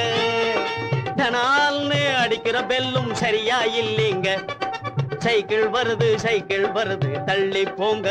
டனால்னு அடிக்கிற பெல்லும் சரியா இல்லீங்க சைக்கிள் வருது தள்ளி போங்க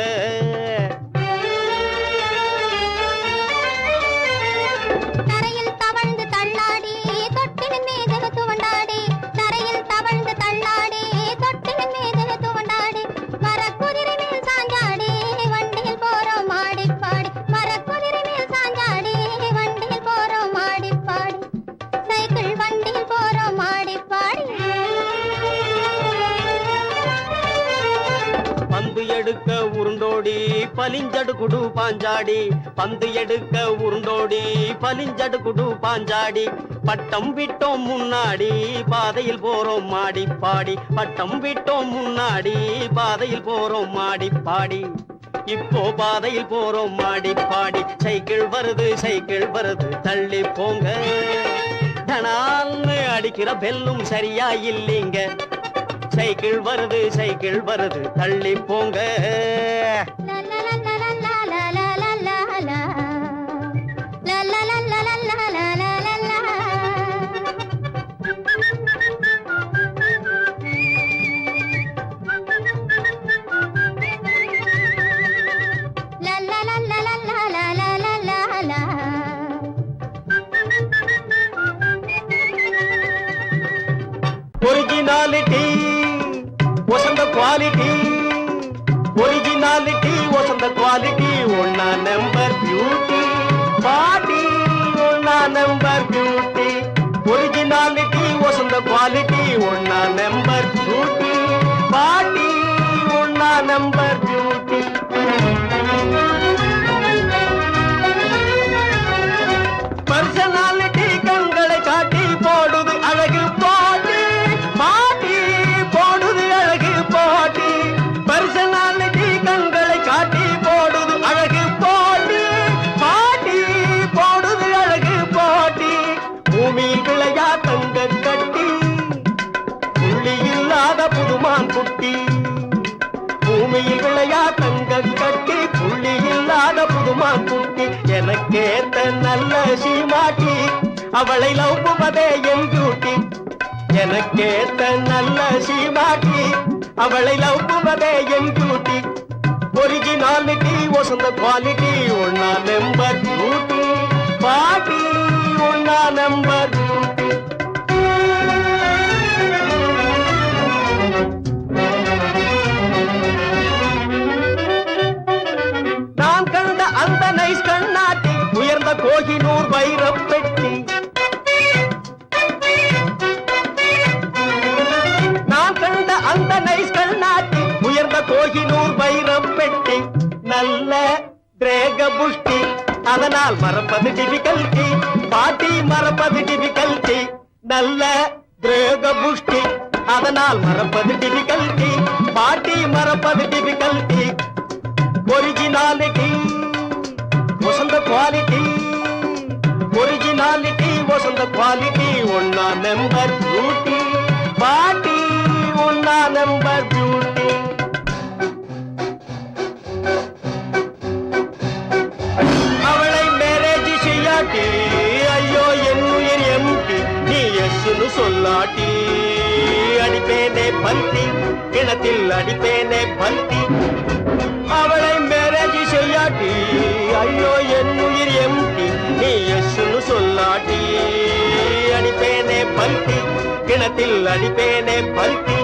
பலிஞ்சடு குடு பாஞ்சாடி பந்து எடுக்க உருண்டோடி பலிஞ்சடு குடு பாஞ்சாடி பட்டம் விட்டோம் முன்னாடி பாதையில் போறோம் மாடி பாடி பட்டம் விட்டோம் முன்னாடி பாதையில் போறோம் மாடி பாடி இப்போ பாதையில் போறோம் மாடி பாடி சைக்கிள் வருது தள்ளி போங்க தனால்னு அடிக்கிற பெல்லும் சரியா இல்லைங்க சைக்கிள் வருது தள்ளி போங்க ஒரிஜினாலிட்டி வசந்த குவாலிட்டி ஒரிஜினாலிட்டி வசந்த குவாலிட்டி ஒன்னா நம்பர் பியூட்டி பாட்டி ஒன்னா நம்பர் பியூட்டி ஒரிஜினாலிட்டி வசந்த குவாலிட்டி ஒன்னா நம்பர் பியூட்டி பாட்டி ஒன்னா நம்பர் பியூட்டி பர்சனாலிட்டி கண்களை காட்டி போடுது அழகு பாட்டி பாட்டி போடுது அழகு பாட்டி பர்சனாலிட்டி கண்களை காட்டி போடுது அழகு பாட்டி பாட்டி போடுது அழகு பாட்டி பூமியில் விளையா தங்க கட்டி புள்ளி இல்லாத புதுமான் குட்டி பூமியில் விளையா தங்க கட்டி புள்ளி இல்லாத புதுமான் குட்டி எனக்கேத்த நல்ல சீமாட்டி அவளை லவ்வுவதே என் டியூட்டி எனக்கேத்த நல்ல சீமாட்டி அவளை லவ்வுவதே என் டியூட்டி ஒரிஜினாலிட்டி வசந்த குவாலிட்டி ஒன்னா நம்பர் டியூட்டி பாட்டி ஒன்னா நம்பர் டியூட்டி நான் கண்ட அந்த நைஸ் கண்ணாட்டி உயர்ந்த கோகினூர் வைரப் பெட்டி நான் கண்ட அந்த நைஸ் கண்ணாட்டி உயர்ந்த கோகினூர் வைரப் பெட்டி நல்ல திரேக புஷ்டி அதனால் மறப்பது டிபிகல்டி பாட்டி மறப்பது டிபிகல்டி நல்ல திரேக புஷ்டி அதனால் மறப்பது டிபிகல்டி பாட்டி மறப்பது டிபிகல்டி ஒரிஜினாலிட்டி வசந்த குவாலிட்டி ஒரிஜினாலிட்டி வசந்த குவாலிட்டி ஒன்னா நம்பர் பியூட்டி பாட்டி ஒன்னா நம்பர் பியூட்டி அவளை மேரேஜ் செய்யாட்டி ஐயோ என் உயிர் எம்டி நீ எஸ்னு சொல்லாட்டி அடிப்பேனே பல்தி கிணத்தில் அடிப்பேனே பல்தி அவளை மேரேஜ் செய்யாட்டி ஐயோ என் உயிர் எம்டி நீ எஸ்னு சொல்லாட்டி அடிப்பேனே பல்தி கிணத்தில் அடிப்பேனே பல்தி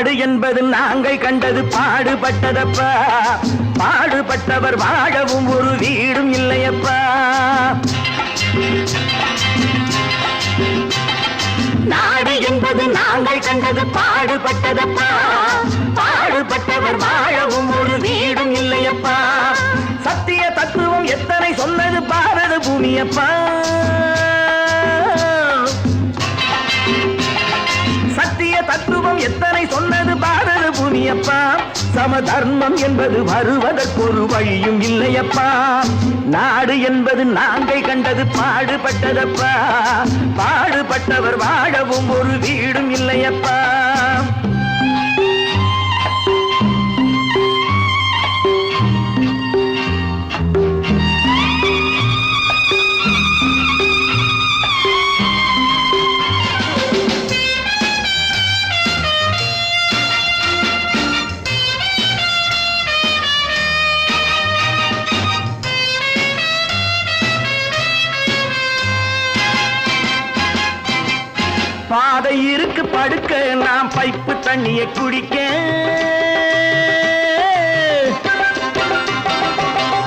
நாடு என்பது நாங்கள் கண்டது பாடுபட்டதப்பா, பாடுபட்டவர் வாழவும் ஒரு வீடும் இல்லையப்பா. நாடு என்பது நாங்கள் கண்டது பாடுபட்டதப்பா, பாடுபட்டவர் வாழவும் ஒரு வீடும் இல்லையப்பா. சத்திய தத்துவம் எத்தனை சொன்னது பாரத பூமியப்பா, சத்திய தத்துவம் எத்தனை சொன்னது பாரத பூமியப்பா. சமதர்மம் என்பது வருவதற்கொரு வழியும் இல்லையப்பா. நாடு என்பது நாங்கள் கண்டது பாடுபட்டதப்பா, பாடுபட்டவர் வாழவும் ஒரு வீடும் இல்லையப்பா. பாதை இருக்கு படுக்க, நாம் பைப்பு தண்ணியை குடிக்க.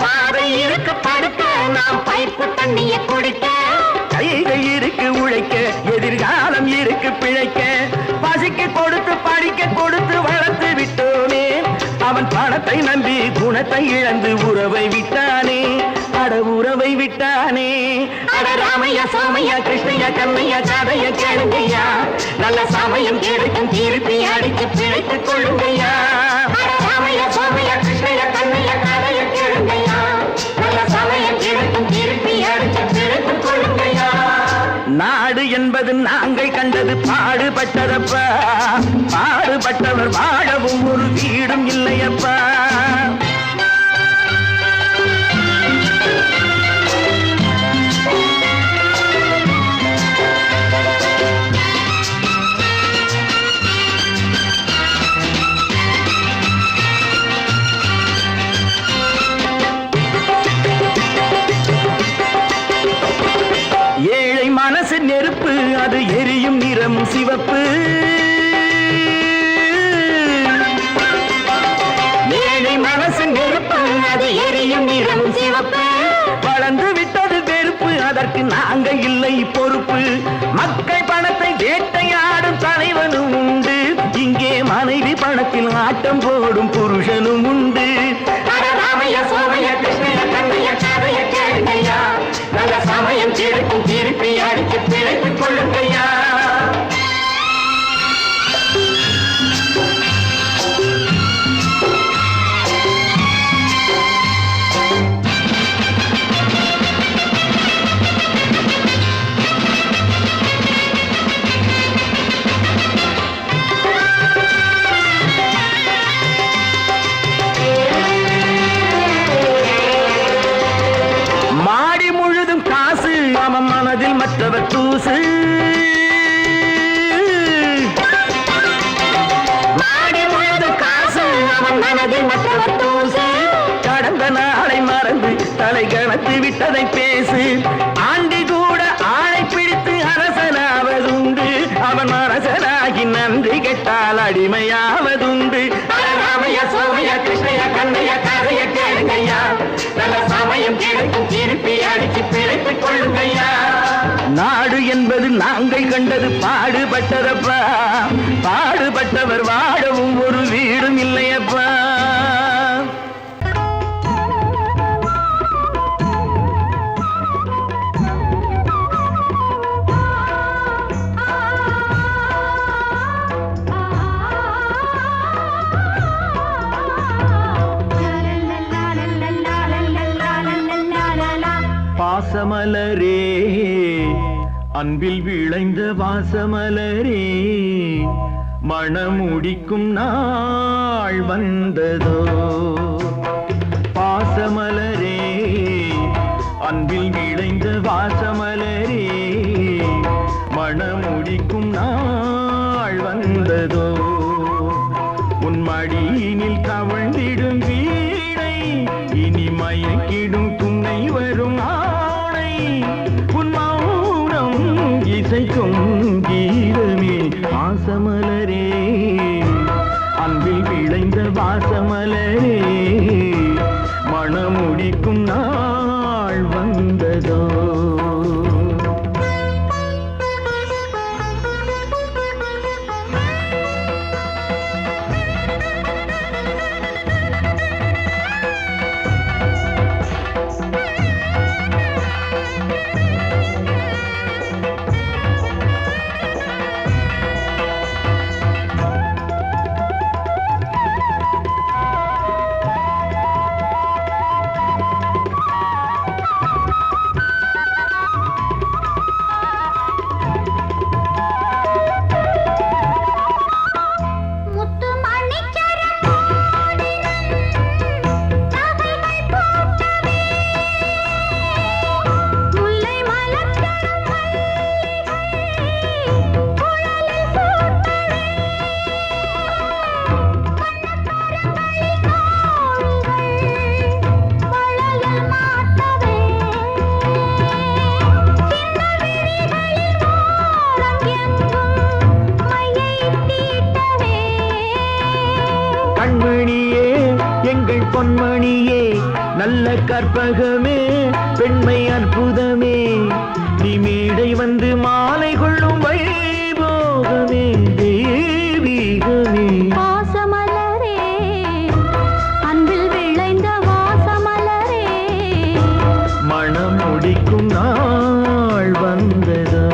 பாதை இருக்கு படுக்க, நாம் பைப்பு தண்ணியை குடிக்க. கைகள் இருக்கு உழைக்க, எதிர்காலம் இருக்கு பிழைக்க. பசிக்கு கொடுத்து படிக்க கொடுத்து வளர்த்து விட்டோனே, அவன் பணத்தை நம்பி குணத்தை இழந்து உறவை விட்டானே, அட உறவை விட்டானே. அட ராமையா சோமையா கிருஷ்ணய்யா கண்ணையா கதைய கேளுங்கய்யா, நல்ல சமயம் கிடைக்கும் திருப்பி அடித்து பிழைத்துக் கொள்ளுங்கய்யா. ராமையா சோமையா கிருஷ்ணய்யா கண்ணையா கதைய கேளுங்கய்யா, நல்ல சமயம் கிடைக்கும் திருப்பி அடித்து பிழைத்துக் கொள்ளுங்கய்யா. நாடு என்பது நாங்கள் கண்டது பாடுபட்டதப்பா, பாடுபட்டவர் வாழவும் ஒரு வீடும் இல்லையப்பா. ஏழை மனசு நெருப்பு, அது எரியும் நிறம் சிவப்பு. ஏழை மனசு நெருப்பு, அது எரியும் நிறம் சிவப்பு. வளர்ந்து விட்டது வெறுப்பு, அதற்கு நாங்கள் இல்லை பொறுப்பு. மக்கள் பணத்தை வேட்டையாடும் தலைவனும் உண்டு, இங்கே மனைவி பணத்தில் ஆட்டம் போடும் புருஷனும் உண்டு. ராமையா சோமையா கிருஷ்ணய்யா கண்ணையா கதைய கேளுங்கய்யா, நல்ல சமயம் கிடைக்கும் திருப்பி அடித்து பிழைத்துக் கொள்ளுங்கய்யா. மாடி முழுதும் காசு, அவன் மனதில் மற்றவர் தூசு. மாடி முழுதும் காசு, அவன் மனதில் மற்றவர் தூசு. கடந்த நாளை மறந்து தலை கணத்து விட்டதை பேசு. ஆண்டி கூட ஆளை பிடித்து அரசனாவதுண்டு, அவன் அரசனாகி நன்றி கெட்டால் அடிமையாவதுண்டு. ராமையா சோமையா கிருஷ்ணய்யா கண்ணையா கதைய கேளுங்கய்யா, நல்ல சமயம் கிடைக்கும் திருப்பி அடித்து பிழைத்துக் கொள்ளுங்கய்யா. நாடு என்பது நாங்கள் கண்டது பாடுபட்டதப்பா, பாடுபட்டவர் வாழவும் ஒரு வீடும் இல்லையப்பா. பாசமலரே, அன்பில் விளைந்த வாசமலரே, மணமுடிக்கும் நாள் வந்ததோ. பாசமலரே, அன்பில் விளைந்த வாசமலரே, மணமுடிக்கும் நாள் வந்ததோ. உன் மடியினில் கவழ்ந்திடும் வீணை, இனி மயக்கிடும் துணை வரும் ஆணை. உன் மௌனம் இசைக்கும் கீதமே பாசமலரே, விளைந்த வாசமலரே மணமுடிக்கும் நாள் வந்ததோ பொன்மணியே நல்ல கற்பகமே பெண்மை அற்புதமே நீ மேடை வந்து மாலை கொள்ளும் வைபோகமே தெய்வீகமே வாசமலரே அன்பில் விளைந்த வாசமலரே மனம் முடிக்கும் நாள் வந்ததோ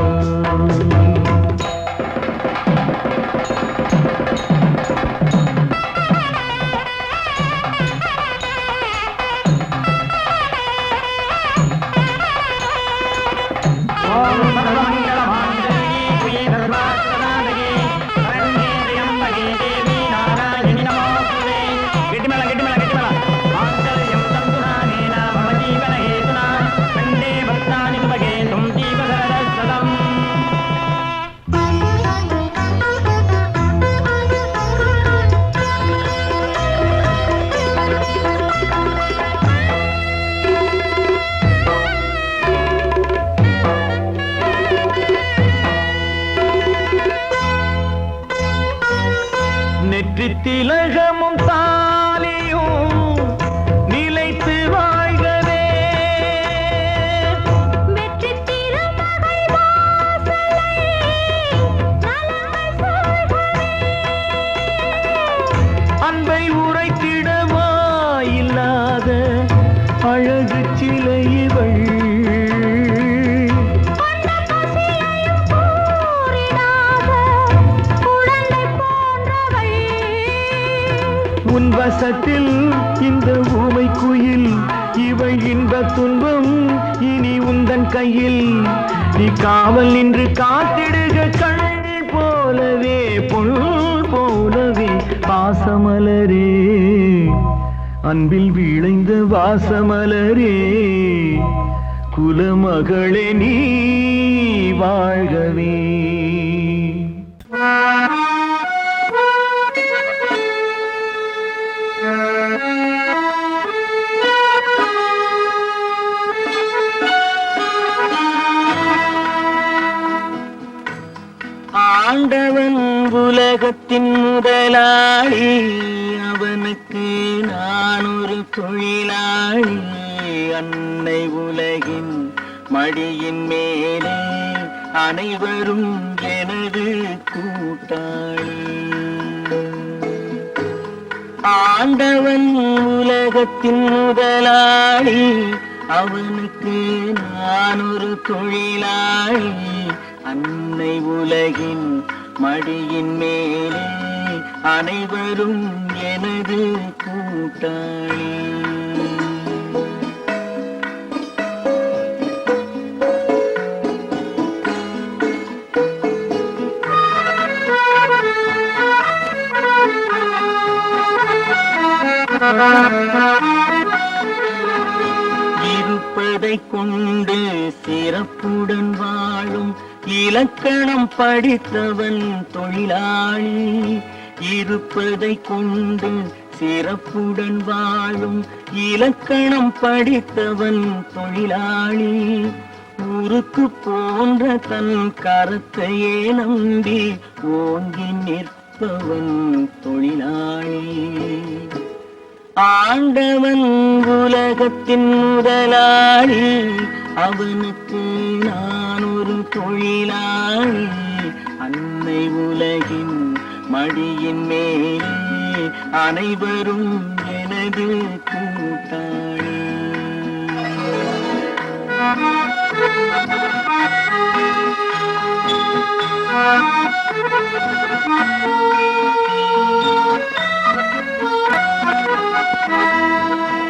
திலகமும் தாலியும் நிலைத்து வாழ்கவே வெற்றி திருமகள் வாசலை அன்பை உரைத்திடவா இல்லாத அழகு சிலை இவள் உன் வசத்தில் இந்த ஊமை குயில் இவள் இன்ப துன்பம் இனி உந்தன் கையில் நீ காவல் நின்று காத்திடுக கண் போலவே பொன் போலவே பாசமலரே அன்பில் விளைந்த வாசமலரே குலமகளே நீ வாழ்கவே ஆண்டவன் உலகத்தின் முதலாளி அவனுக்கு நான் ஒரு தொழிலாளி அன்னை உலகின் மடியின் மேலே அனைவரும் எனது கூட்டாளி ஆண்டவன் உலகத்தின் முதலாளி அவனுக்கு நான் ஒரு தொழிலாளி அன்னை உலகின் மடியின் மேலே அனைவரும் எனது கூட்டாளி இருப்பதை கொண்டு சிறப்புடன் வாழும் இலக்கணம் படித்தவன் தொழிலாளி இருப்பதை கொண்டு சிறப்புடன் வாழும் இலக்கணம் படித்தவன் தொழிலாளி உருக்கு போன்ற தன் கருத்தையே நம்பி ஓங்கி நிற்ப உழைப்பவன் தொழிலாளி. ஆண்டவன் உலகத்தின் முதலாளி, அவனுக்கு நான் ஒரு தொழிலாளி. அன்னை உலகின் மடியின் மேலே அனைவரும் எனது கூட்டாளி.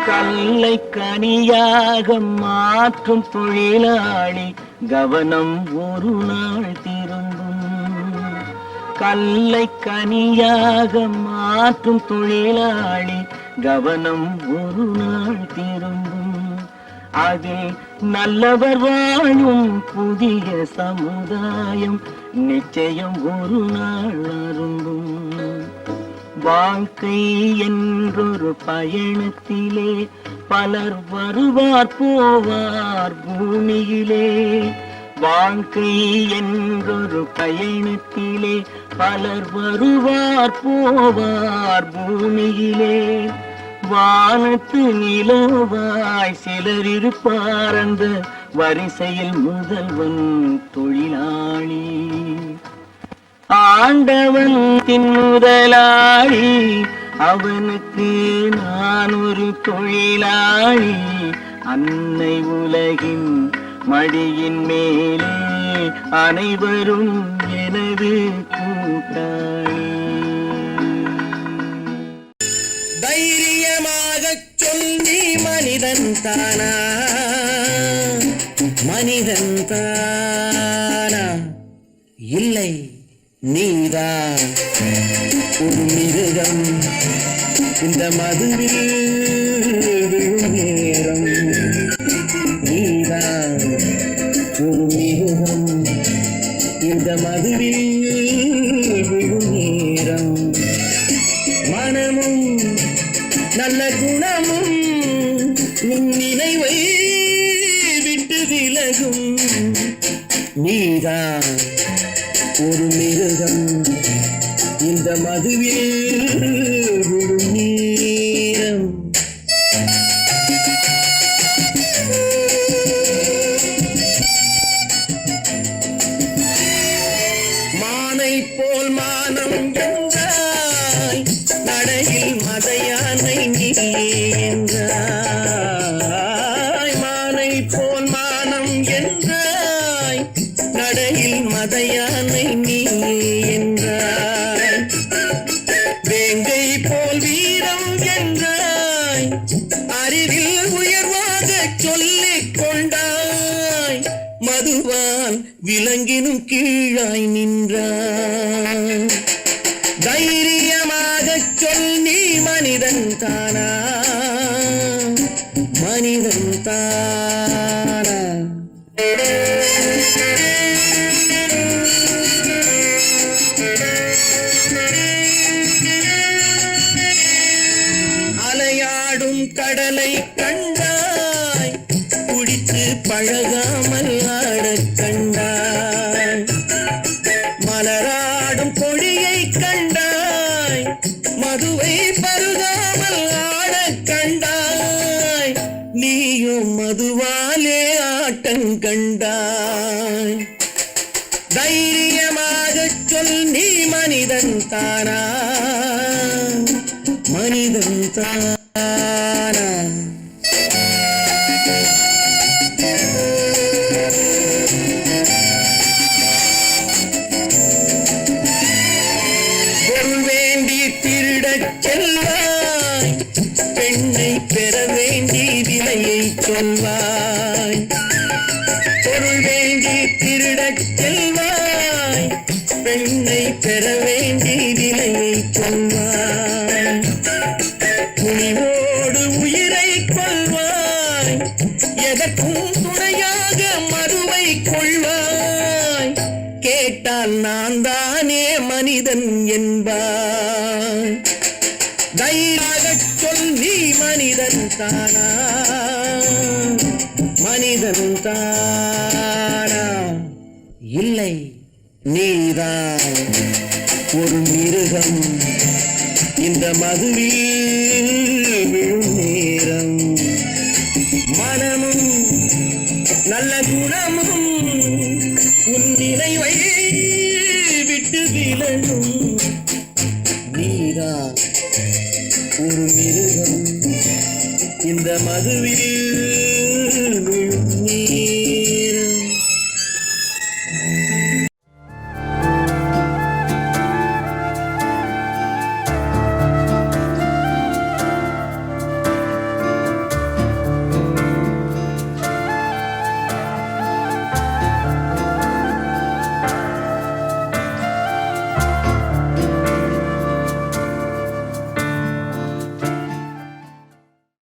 கல்லை கனியாக மாற்றும் தொழிலாளி, கவனம் ஒரு நாள் திரும்பும். கல்லை கனியாக மாற்றும் தொழிலாளி, கவனம் ஒரு நாள் திரும்பும். அது நல்லவர் வாழும் புதிய சமுதாயம் நிச்சயம் ஒரு நாள் அரும்பும். வாழ்க்கை என்றொரு பயணத்திலே பலர் வருவார் போவார் பூமியிலே. வாழ்க்கை என்றொரு பயணத்திலே பலர் வருவார் போவார் பூமியிலே. வானத்து நிலவாய் சிலர் இருப்பார் அந்த வரிசையில் முதல்வன் தொழிலாளி. ஆண்டவன் முதலாளி, அவனுக்கு நான் ஒரு தொழிலாளி. அன்னை உலகின் மடியின் மேலே அனைவரும் எனது கூட்டாளி. தைரியமாக சொல், நீ மனிதன் தானா? மனிதன் தானா? இல்லை, நீதான் ஒரு மிருகம். இந்த மதுவில் விழும் நேரம் நீதான் ஒரு மிருகம். இந்த மதுவில் விழும் நேரம் மனமும் நல்ல குணமும் உன் நினைவை விட்டு விலகும். நீதான் ஒரு மிருகம். இந்த மதுவில் விழும் நேரம் மானை போல் மானம் என்றாய், நடையில் மதையானை நீ என்றாய். மானை போல் மானம் என்றாய், நடையில் மதையானை நீ என்றாய். வேங்கை போல் வீரம் என்றாய், அறிவில் உயர்வாக சொல்லிக் கொண்டாய். மதுவால் விலங்கினும் கீழாய் நின்றாய். தைரியமாக சொல், நீ மனிதன் தானா? மனிதன் தானா? அலையாடும் கடலை கண்டாய், குடித்து பழகாமல் ஆடக் கண்டாய். மலராடும் கொடியை கண்டாய், மதுவை பருகாமல் ஆடக் கண்டாய். நீயும் மதுவாலே ஆட்டம் கண்டாய். தைரியமாக சொல், நீ மனிதன் தானா? மனிதன் தானா? பொருள் வேண்டி திருடச் செல்வாய், பெண்ணை பெற வேண்டி விலையை சொல்வாய். பொருள் வேண்டி திருடச் செல்வாய், பெண்ணை பெற வேண்டி விலையை சொல்வாய். துணிவோடு உயிரை கொள்வாய், எதற்கும் துணையாக மறுவை கொள்வாய். கேட்டால் நான் தானே மனிதன் என்பாய். தைரியமாகச் சொல், நீ மனிதன் தானா? மனிதன் தானா? இல்லை, நீதான் ஒரு மிருகம். மிருகம் இந்த மதுவில் விழும் நேரம் மனமும் நல்ல குணமும் உன் நினைவை விட்டு விலகும் நீதான் ஒரு மிருகம் இந்த மதுவில்